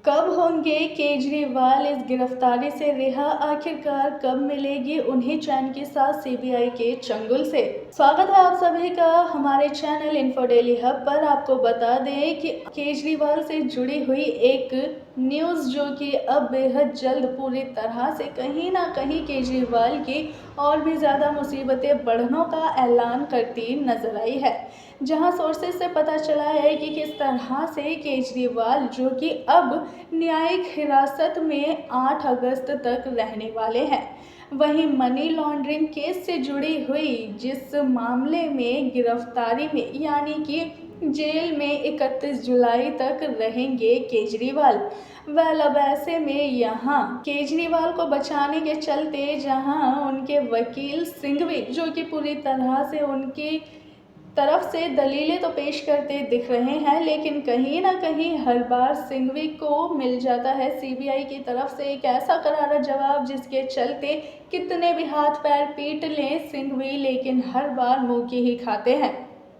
कब होंगे केजरीवाल इस गिरफ्तारी से रिहा, आखिरकार कब मिलेगी उन्हें चैन की सांस सीबीआई के चंगुल से। स्वागत है आप सभी का हमारे चैनल इन्फो डेली हब पर। आपको बता दें कि केजरीवाल से जुड़ी हुई एक न्यूज़ जो कि अब बेहद जल्द पूरी तरह से कहीं ना कहीं केजरीवाल की और भी ज़्यादा मुसीबतें बढ़ने का ऐलान करती नजर आई है। जहां सोर्सेज से पता चला है कि किस तरह से केजरीवाल जो कि अब न्यायिक हिरासत में 8 अगस्त तक रहने वाले हैं, वहीं मनी लॉन्ड्रिंग केस से जुड़ी हुई जिस मामले में गिरफ्तारी में यानी कि जेल में 31 जुलाई तक रहेंगे केजरीवाल। अब ऐसे में यहाँ केजरीवाल को बचाने के चलते जहाँ उनके वकील सिंघवी जो कि पूरी तरह से उनकी तरफ से दलीलें तो पेश करते दिख रहे हैं, लेकिन कहीं ना कहीं हर बार सिंघवी को मिल जाता है सीबीआई की तरफ से एक ऐसा करारा जवाब जिसके चलते कितने भी हाथ पैर पीट लें सिंघवी, लेकिन हर बार मुंह की ही खाते हैं।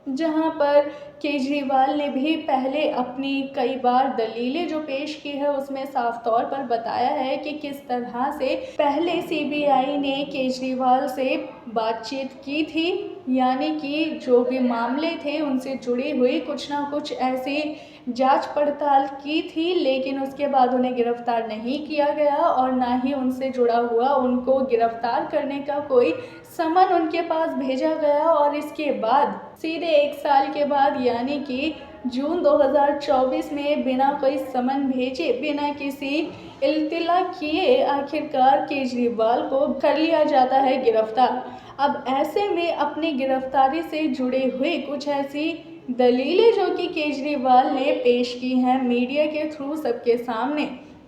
जहां पर केजरीवाल ने भी पहले अपनी कई बार दलीलें जो पेश की है उसमें साफ तौर पर बताया है कि किस तरह से पहले सीबीआई ने केजरीवाल से बातचीत की थी, यानी कि जो भी मामले थे उनसे जुड़ी हुई कुछ ना कुछ ऐसी जांच पड़ताल की थी, लेकिन उसके बाद उन्हें गिरफ्तार नहीं किया गया और ना ही उनसे जुड़ा हुआ उनको गिरफ्तार करने का कोई समन उनके पास भेजा गया। और इसके बाद सीधे 1 साल के बाद यानी कि जून 2024 में बिना कोई समन भेजे, बिना किसी इल्तिला किए आखिरकार केजरीवाल को कर लिया जाता है गिरफ्तार। अब ऐसे में अपनी गिरफ्तारी से जुड़े हुए कुछ ऐसी दलीलें जो कि केजरीवाल ने पेश की हैं मीडिया के थ्रू सबके सामने,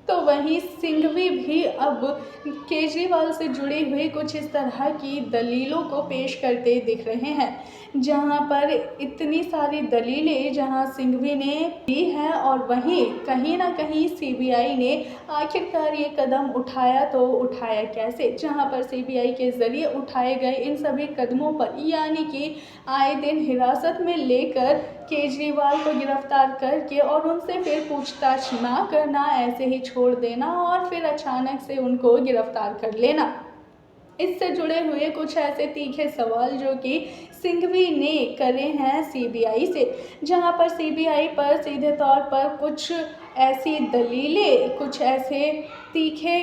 तो वहीं सिंघवी भी अब केजरीवाल से जुड़ी हुई कुछ इस तरह की दलीलों को पेश करते दिख रहे हैं। जहां पर इतनी सारी दलीलें जहां सिंघवी ने दी हैं और वहीं कहीं ना कहीं सीबीआई ने आखिरकार ये कदम उठाया, तो उठाया कैसे, जहां पर सीबीआई के जरिए उठाए गए इन सभी कदमों पर यानी कि आए दिन हिरासत में लेकर केजरीवाल को गिरफ्तार करके और उनसे फिर पूछताछ ना करना, ऐसे ही छोड़ देना और फिर अचानक से उनको गिरफ्तार कर लेना, इससे जुड़े हुए कुछ ऐसे तीखे सवाल जो कि सिंघवी ने करे हैं सीबीआई से। जहां पर सीबीआई पर सीधे तौर पर कुछ ऐसी दलीलें, कुछ ऐसे तीखे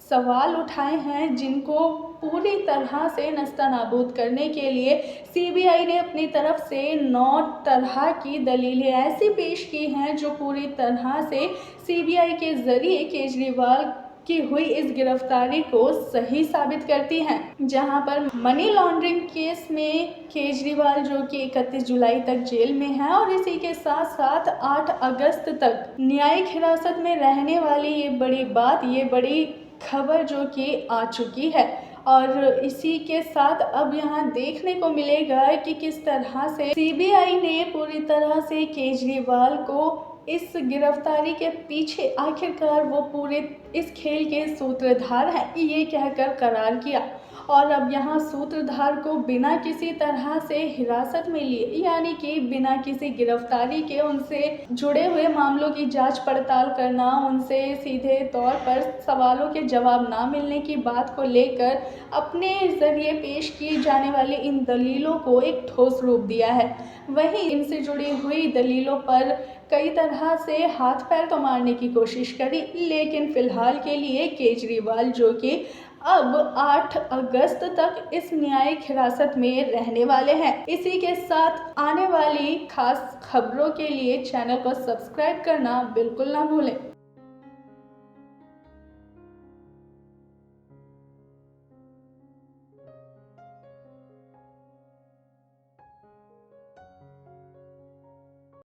सवाल उठाए हैं जिनको पूरी तरह से नस्तानाबूद करने के लिए सीबीआई ने अपनी तरफ से 9 तरह की दलीलें ऐसी पेश की हैं जो पूरी तरह से सीबीआई के जरिए केजरीवाल की हुई इस गिरफ्तारी को सही साबित करती हैं। जहां पर मनी लॉन्ड्रिंग केस में केजरीवाल जो कि 31 जुलाई तक जेल में है और इसी के साथ साथ 8 अगस्त तक न्यायिक हिरासत में रहने वाली ये बड़ी बात, ये बड़ी खबर जो कि आ चुकी है। और इसी के साथ अब यहाँ देखने को मिलेगा कि किस तरह से सीबीआई ने पूरी तरह से केजरीवाल को इस गिरफ्तारी के पीछे आखिरकार वो पूरे इस खेल के सूत्रधार हैं ये कहकर करार किया। और अब यहाँ सूत्रधार को बिना किसी तरह से हिरासत में लिए यानी कि बिना किसी गिरफ्तारी के उनसे जुड़े हुए मामलों की जांच पड़ताल करना, उनसे सीधे तौर पर सवालों के जवाब ना मिलने की बात को लेकर अपने जरिए पेश की जाने वाली इन दलीलों को एक ठोस रूप दिया है। वहीं इनसे जुड़ी हुई दलीलों पर कई तरह से हाथ पैर तो मारने की कोशिश करी, लेकिन फिलहाल के लिए केजरीवाल जो कि अब 8 अगस्त तक इस न्यायिक हिरासत में रहने वाले हैं। इसी के साथ आने वाली खास खबरों के लिए चैनल को सब्सक्राइब करना बिल्कुल ना भूलें।